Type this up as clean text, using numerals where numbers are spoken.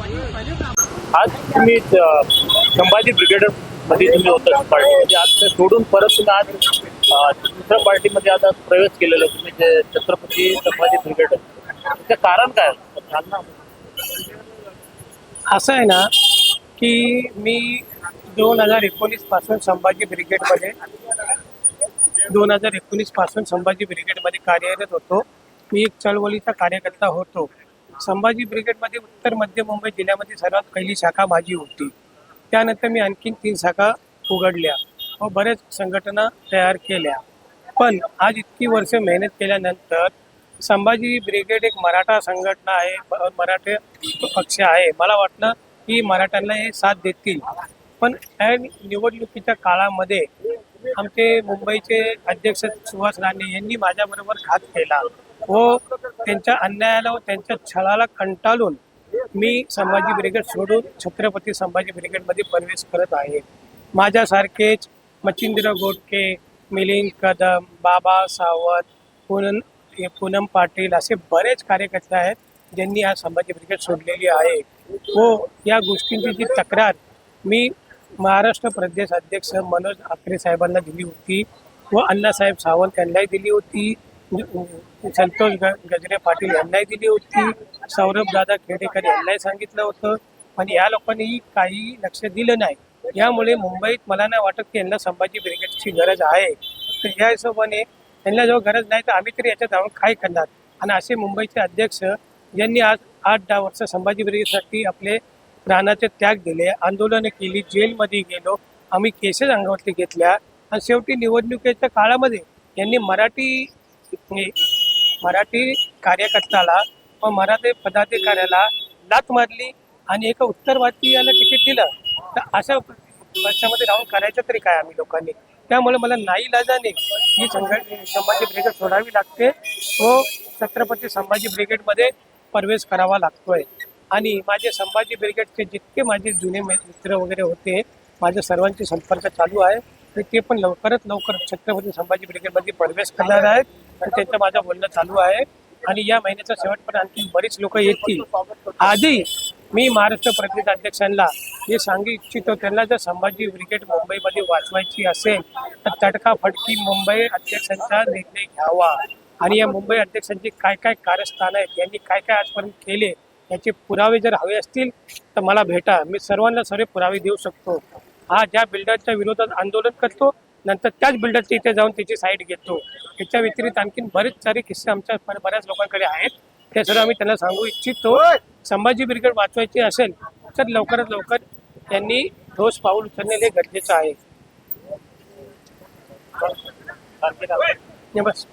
आज तुम्ही संभाजी ब्रिगेड मध्ये तुम्ही होता पार्टी म्हणजे आज ते सोडून परत तुम्ही आज दुसऱ्या पार्टीमध्ये आता प्रवेश केलेला तुम्ही जे छत्रपती संभाजी ब्रिगेड त्याचं कारण काय सांगा. असं आहे ना की मी 2019 पासून संभाजी ब्रिगेडमध्ये 2019 पासून संभाजी ब्रिगेडमध्ये कार्यरत होतो. मी एक चळवळीचा कार्यकर्ता होतो. संभाजी ब्रिगेडमध्ये उत्तर मध्य मुंबई जिल्ह्यामध्ये सर्वात पहिली शाखा माझी होती. त्यानंतर मी आणखीन 3 शाखा उघडल्या व बरेच संघटना तयार केल्या. पण आज इतकी वर्ष मेहनत केल्यानंतर संभाजी ब्रिगेड एक मराठा संघटना आहे, मराठा पक्ष आहे. मला वाटलं की मराठ्यांना हे साथ देतील. पण या निवडणुकीच्या काळामध्ये आमचे मुंबईचे अध्यक्ष सुहास राणे यांनी माझ्याबरोबर घात केला व त्यांच्या अन्यायाला व त्यांच्या छळाला कंटाळून मी संभाजी ब्रिगेड सोडून छत्रपती संभाजी ब्रिगेडमध्ये प्रवेश करत आहे. माझ्यासारखेच मच्छिंद्र गोडके, मिलिंद कदम, बाबा सावंत, पूनम पाटील असे बरेच कार्यकर्ते आहेत ज्यांनी आज संभाजी ब्रिगेड सोडलेली आहे. व या गोष्टींची जी तक्रार मी महाराष्ट्र प्रदेश अध्यक्ष मनोज आखरे साहेबांना दिली होती व अण्णासाहेब सावंत यांनाही दिली होती, संतोष गजरे पाटील यांनाही दिली होती, सौरभ दादा खेडेकर यांनाही सांगितलं होतं. पण या लोकांनी काही लक्ष दिलं नाही. यामुळे मुंबईत मला नाही वाटत की यांना संभाजी ब्रिगेडची गरज आहे. तर या हिशोबाने यांना जेव्हा गरज नाही तर आम्ही तरी याच्यात जाऊन काय करणार. आणि असे मुंबईचे अध्यक्ष ज्यांनी आज 8-10 वर्ष संभाजी ब्रिगेडसाठी आपले प्राणाचे त्याग दिले, आंदोलनं केली, जेलमध्ये गेलो, आम्ही केसेस अंगावरती घेतल्या आणि शेवटी निवडणुकीच्या काळामध्ये यांनी मराठी कार्यकर्त्याला व मराठी पदाधिकाऱ्याला लाथ मारली आणि एका उत्तरवादीयाला तिकीट दिलं. तर अशा पक्षामध्ये राहून करायचं तरी काय आम्ही लोकांनी. त्यामुळे मला नाईलाजाने ही संभाजी ब्रिगेड सोडावी लागते व छत्रपती संभाजी ब्रिगेडमध्ये प्रवेश करावा लागतोय. आणि माझे संभाजी ब्रिगेडचे जितके माझे जुने मित्र वगैरे होते, माझ्या सर्वांचे संपर्क चालू आहे. ते पण लवकरात लवकर छत्रपती संभाजी ब्रिगेडमध्ये प्रवेश करणार आहेत आणि त्यांचं माझं बोलणं चालू आहे. आणि या महिन्याच्या शेवटपर्यंत आणखी बरीच लोक येतील. आधी मी महाराष्ट्र प्रदेश अध्यक्षांना हे सांगू इच्छितो, त्यांना जर संभाजी ब्रिगेड मुंबईमध्ये वाचवायची असेल तर तडकाफडकी मुंबई अध्यक्षांचा निर्णय घ्यावा. आणि या मुंबई अध्यक्षांची काय काय कारस्थान आहेत, यांनी काय काय आजपर्यंत केले याचे पुरावे जर हवे असतील तर मला भेटा. मी सर्वांना सर्व पुरावे देऊ शकतो. हा ज्या बिल्डरच्या विरोधात आंदोलन करतो नंतर त्याच बिल्डरच्या इथे जाऊन त्याची साईड घेतो. याच्या व्यतिरिक्त आणखीन बरेच सारे किस्से आमच्या बऱ्याच लोकांकडे आहेत. ते सर्व आम्ही त्यांना सांगू इच्छितो. संभाजी ब्रिगेड वाचवायची असेल तर लवकरात लवकर त्यांनी ठोस पाऊल उचलणे गरजेचं आहे. बस.